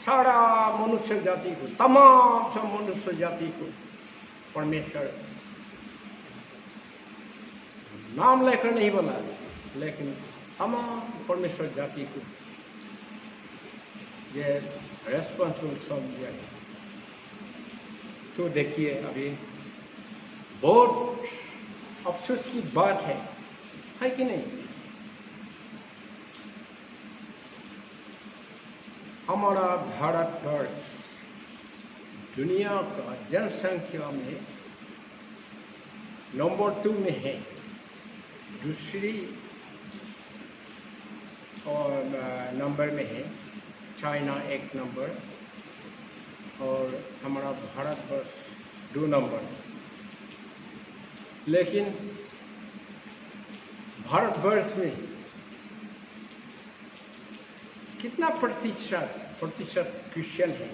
सारा मनुष्य जाति को, तमाम सब मनुष्य जाति को परमेश्वर नाम लेकर नहीं बोला, लेकिन तमाम परमेश्वर जाति को ये रेस्पॉन्सिबल समझा। तो देखिए, अभी बहुत अफसोस की बात है कि नहीं? हमारा भारतवर्ष दुनिया का जनसंख्या में नंबर 2 में है, दूसरी और नंबर में है चाइना 1 नंबर, और हमारा भारतवर्ष 2 नंबर। लेकिन भारतवर्ष में कितना प्रतिशत क्रिश्चियन है?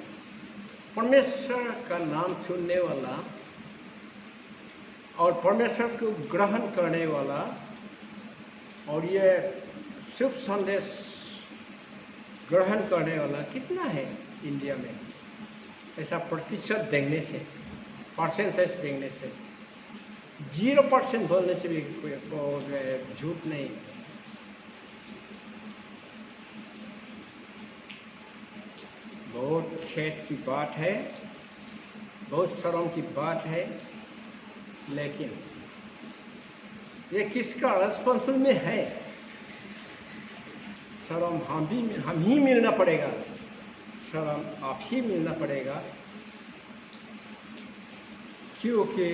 परमेश्वर का नाम सुनने वाला और परमेश्वर को ग्रहण करने वाला और ये शुभ संदेश ग्रहण करने वाला कितना है इंडिया में? ऐसा प्रतिशत देखने से, परसेंटेज देखने से 0% बोलने से भी कोई झूठ नहीं। बहुत खेद की बात है, बहुत शर्म की बात है, लेकिन ये किसका रेस्पॉन्सिबल में है? शर्म हम ही मिलना पड़ेगा, शर्म आप ही मिलना पड़ेगा, क्योंकि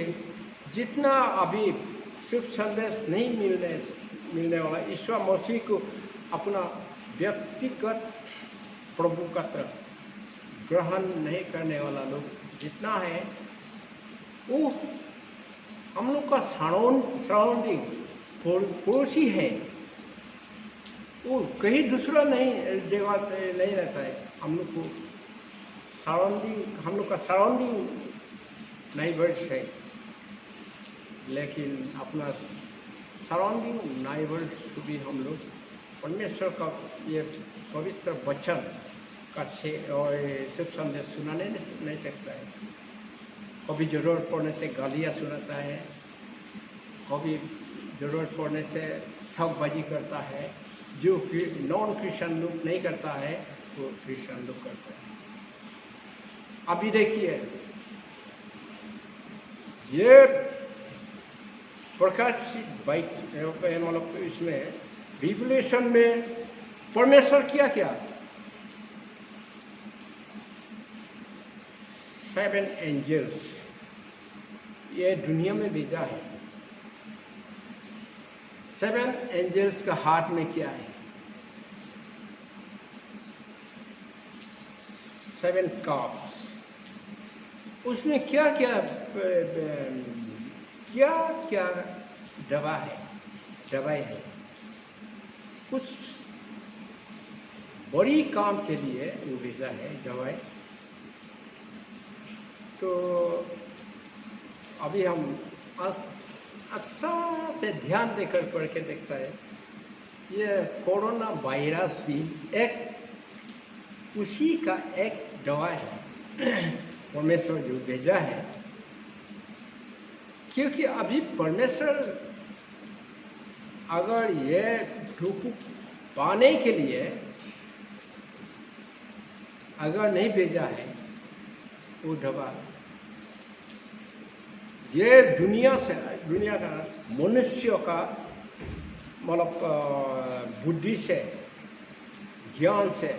जितना अभी शुभ संदेश नहीं मिलने वाला, ईश्वर मसीह को अपना व्यक्तिगत प्रभु का तरफ ग्रहण नहीं करने वाला लोग जितना है, वो हम लोग का सराउंडिंग पड़ोसी है, वो कहीं दूसरा नहीं जगह नहीं रहता है। हम लोग को हम लोग का सराउंडिंग नाइबर्स है, लेकिन अपना सराउंडिंग नाइबर्स को भी हम लोग परमेश्वर का ये पवित्र वचन का से और शुभ संदेश सुनाने नहीं सकता है। कभी ज़रूरत पड़ने से गालियाँ सुनाता है, कभी ज़रूरत पड़ने से ठगबाजी करता है, जो नॉन क्रिश्चियन लोग नहीं करता है वो क्रिश्चियन लोग करता है। अभी देखिए, ये प्रकाशित बाइक मतलब इसमें रिवलेशन में परमेश्वर किया क्या? 7 एंजल्स ये दुनिया में भेजा है। 7 एंजल्स का हाथ में क्या है? 7 कप्स। उसमें क्या क्या दवाई है? कुछ बड़ी काम के लिए वो भेजा है दवाई। तो अभी हम अच्छा से ध्यान देकर पढ़ के देखता है, ये कोरोना वायरस भी उसी का एक दवाई है परमेश्वर जो भेजा है। क्योंकि अभी परमेश्वर अगर ये दुख पाने के लिए अगर नहीं भेजा है वो दवा, ये दुनिया का मनुष्य का मतलब बुद्धि से ज्ञान से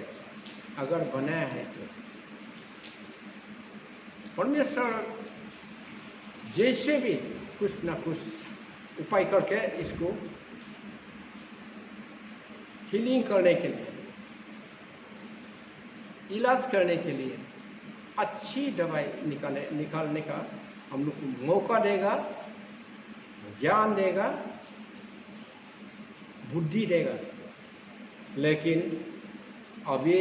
अगर बनाया है तो परमेश्वर जैसे भी कुछ ना कुछ उपाय करके इसको हीलिंग करने के लिए, इलाज करने के लिए अच्छी दवाई निकालने का हम लोग को मौका देगा, ज्ञान देगा, बुद्धि देगा। लेकिन अभी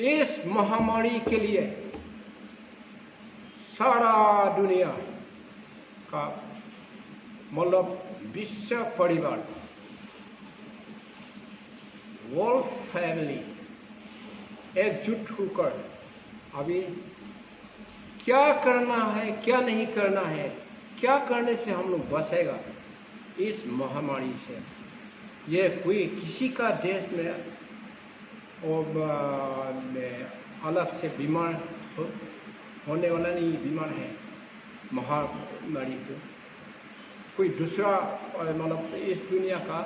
इस महामारी के लिए सारा दुनिया का मतलब विश्व परिवार, वर्ल्ड फैमिली एकजुट होकर अभी क्या करना है, क्या नहीं करना है, क्या करने से हम लोग बचेगा इस महामारी से। ये कोई किसी का देश में और अलग से बीमार होने वाला नहीं, बीमार है महामारी से। कोई दूसरा मतलब इस दुनिया का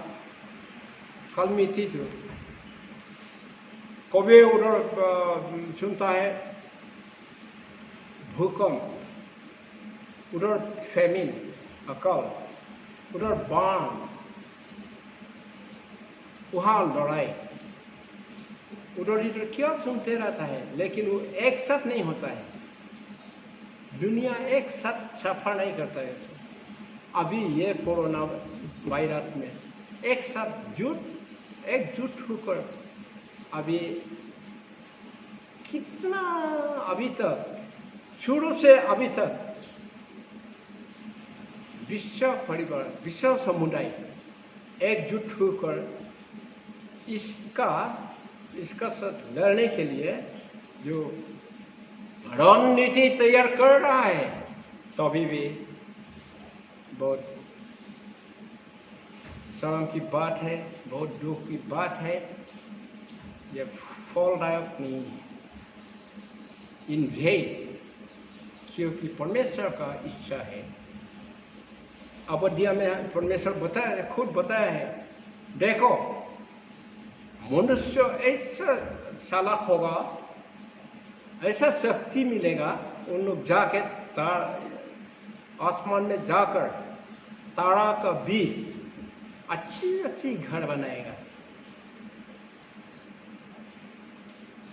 कलमी चीज कभी उधर सुनता है भूकंप, उधर फैमिन, अकाल, उधर बाढ़, वहाँ लड़ाई, उधर इधर क्या सुनते रहता है, लेकिन वो एक साथ नहीं होता है। दुनिया एक साथ सफर नहीं करता है। अभी ये कोरोना वायरस में एक साथ एकजुट होकर अभी कितना, अभी तक शुरू से अभी तक विश्व परिवार, विश्व समुदाय एकजुट होकर इसका साथ लड़ने के लिए जो रणनीति तैयार कर रहा है, तभी भी बहुत शर्म की बात है, बहुत दुख की बात है। ये फलदायक नहीं है इन भेद, क्योंकि परमेश्वर का इच्छा है। अवधिया में परमेश्वर बताया, खुद बताया है, देखो मनुष्य ऐसा चालाक होगा, ऐसा शक्ति मिलेगा, उन लोग जाके आसमान में जाकर तारा का बीच अच्छी घर बनाएगा।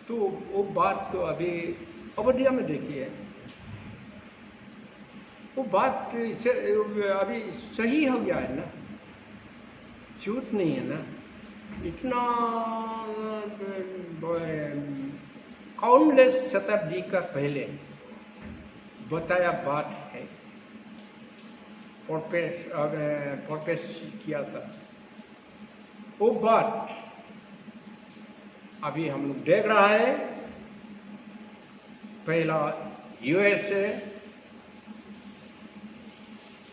तो वो बात तो अभी अवधिया में देखिए, वो बात अभी सही हो गया है ना, झूठ नहीं है ना। इतना काउंटलेस शताब्दी का पहले बताया बात है, प्रोपेस किया था। वो बात अभी हम लोग देख रहा है। पहला यूएसए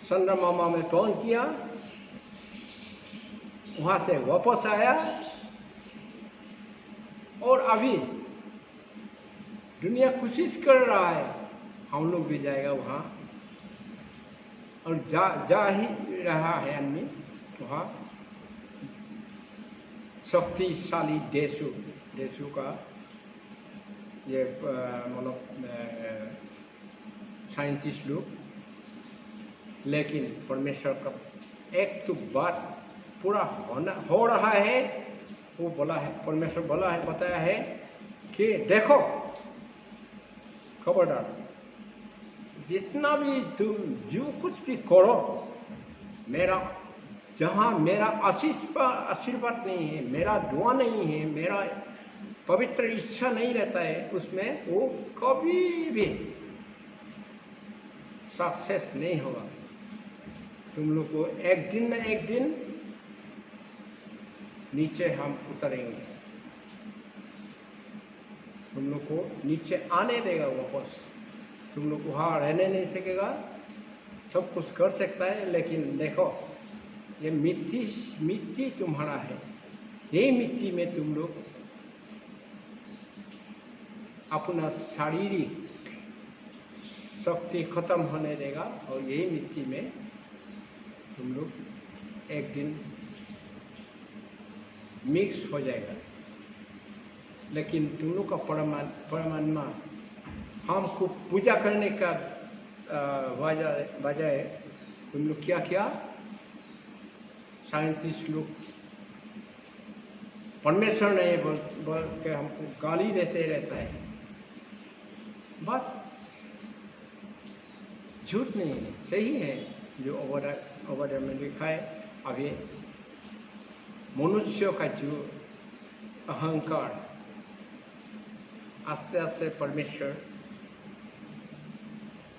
चंद्रमा में पहुंच किया, वहां से वापस आया, और अभी दुनिया कोशिश कर रहा है हम लोग भी जाएगा वहां, और जा ही रहा है आदमी वहाँ। शक्तिशाली देशों का ये मतलब साइंटिस्ट लोग, लेकिन परमेश्वर का एक तो बात पूरा हो रहा है। वो बोला है, परमेश्वर बोला है, बताया है कि देखो खबरदार, जितना भी तुम जो कुछ भी करो, मेरा जहाँ मेरा आशीर्वाद नहीं है, मेरा दुआ नहीं है, मेरा पवित्र इच्छा नहीं रहता है, उसमें वो कभी भी सक्सेस नहीं होगा। तुम लोग को एक दिन न एक दिन नीचे हम उतरेंगे, तुम लोग को नीचे आने देगा वापस। तुम लोग वहाँ रहने नहीं सकेगा, सब कुछ कर सकता है, लेकिन देखो ये मिट्टी तुम्हारा है, यही मिट्टी में तुम लोग अपना शारीरिक शक्ति खत्म होने देगा, और यही मिट्टी में तुम लोग एक दिन मिक्स हो जाएगा। लेकिन तुम लोग का परमात्मा हमको पूजा करने का बजाय तुम लोग क्या साइंटिस्ट लोग परमेश्वर नहीं बोल के हमको गाली देते रहता है। बात झूठ नहीं है, सही है जो अवधार में लिखा है। अभी मनुष्य का जो अहंकार आस्ते आस्ते परमेश्वर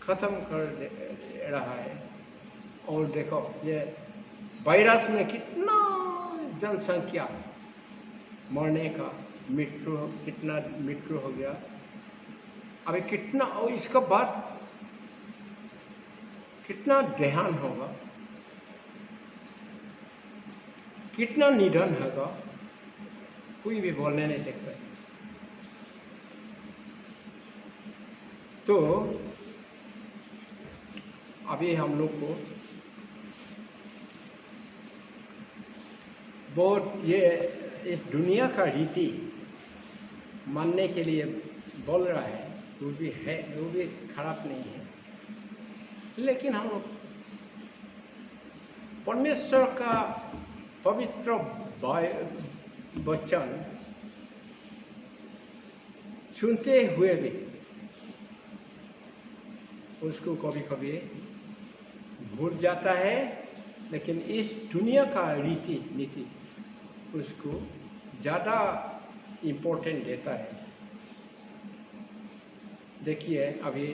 खत्म कर रहा है। और देखो ये वायरस में कितना जनसंख्या मरने का कितना मृत्यु हो गया अभी कितना, और इसका बाद कितना देहान होगा, कितना निधन होगा, कोई भी बोलने नहीं सकता। तो अभी हम लोग को बहुत ये इस दुनिया का रीति मानने के लिए बोल रहा है, वो भी है, वो भी खराब नहीं है, लेकिन हम लोग परमेश्वर का पवित्र वचन सुनते हुए भी उसको कभी कभी भूल जाता है। लेकिन इस दुनिया का रीति नीति उसको ज़्यादा इम्पोर्टेंट देता है। देखिए अभी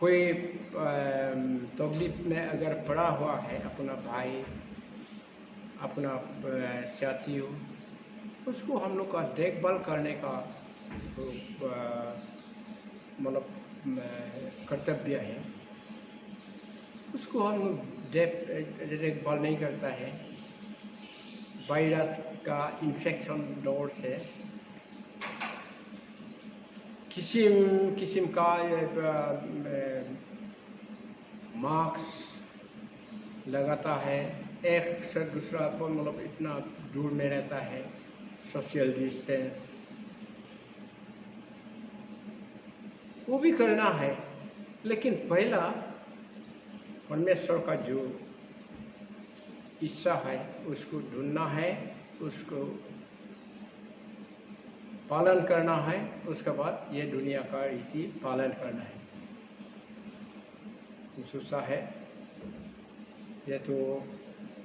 कोई तकलीफ में अगर पड़ा हुआ है, अपना भाई अपना साथी हो, उसको हम लोग का देखभाल करने का मतलब कर्तव्य है। उसको हम देखभाल नहीं करता है, वायरस का इन्फेक्शन दौर से किस्म किस्म का मास्क लगाता है, एक से दूसरा पर मतलब इतना दूर में रहता है, सोशल डिस्टेंस वो भी करना है। लेकिन पहला परमेश्वर का जो इच्छा है उसको ढूंढना है, उसको पालन करना है, उसके बाद ये दुनिया का रीति पालन करना है। दूसरा है ये तो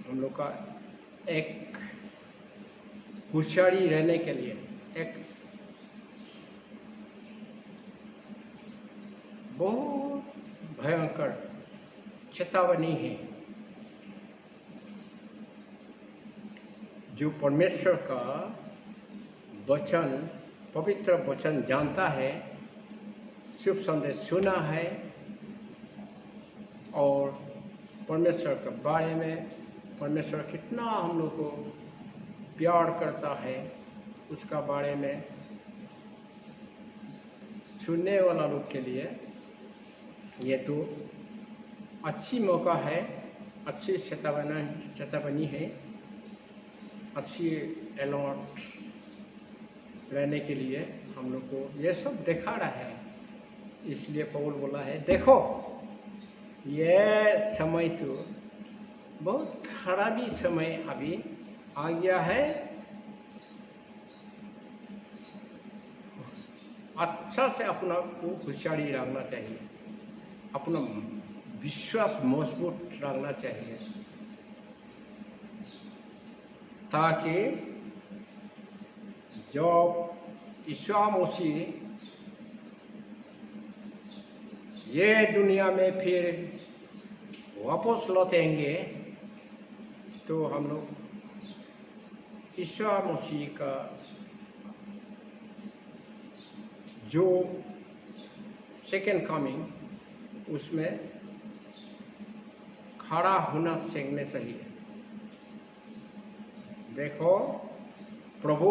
हम लोग का एक होशियारी रहने के लिए एक बहुत भयंकर चेतावनी है। जो परमेश्वर का वचन पवित्र वचन जानता है, शुभ संदेश सुना है और परमेश्वर के बारे में परमेश्वर कितना हम लोग को प्यार करता है उसका बारे में सुनने वाला लोग के लिए ये तो अच्छी मौका है, अच्छी चेतावनी है, अच्छी अलर्ट रहने के लिए हम लोग को ये सब दिखा रहा है। इसलिए पौल बोला है देखो ये समय तो बहुत खराबी समय अभी आ गया है, अच्छा से अपना को होशियारी रखना चाहिए, अपना विश्वास मजबूत रखना चाहिए ताकि जब ईसा मसीह ये दुनिया में फिर वापस लौटेंगे तो हम लोग ईसा मसीह का जो सेकेंड कमिंग उसमें खड़ा होना सीखना चाहिए। देखो प्रभु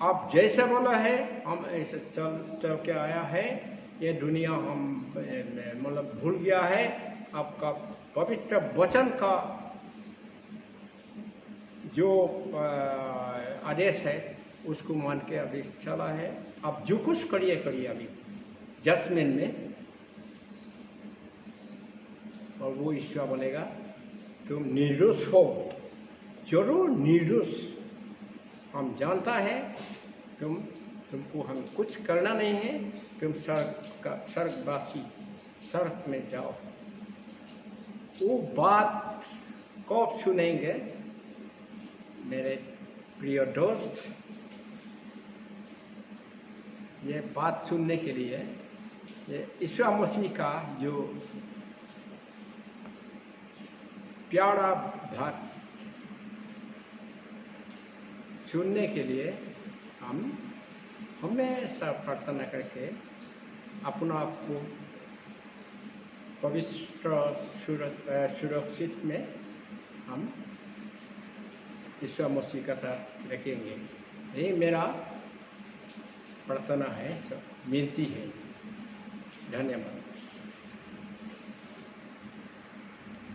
आप जैसे बोला है हम ऐसे चल के आया है, ये दुनिया हम मतलब भूल गया है, आपका पवित्र वचन का जो आदेश है उसको मान के अभी चला है। आप जो कुछ करिए अभी जजमेंट में, और वो ईश्वर बोलेगा तुम निर्दोष हो, जरूर निर्दोष, हम जानता है तुमको हम कुछ करना नहीं है, तुम स्वर्गवासी स्वर्ग में जाओ। वो बात कब सुनेंगे मेरे प्रिय दोस्त, ये बात सुनने के लिए, ये यीशु मसीह का जो प्यारा बात सुनने के लिए हम हमेशा प्रार्थना करके अपना आप को पवित्र सुरक्षित में हम यीशु मसीह का साथ रखेंगे। यही मेरा प्रार्थना है, विनती है। धन्यवाद।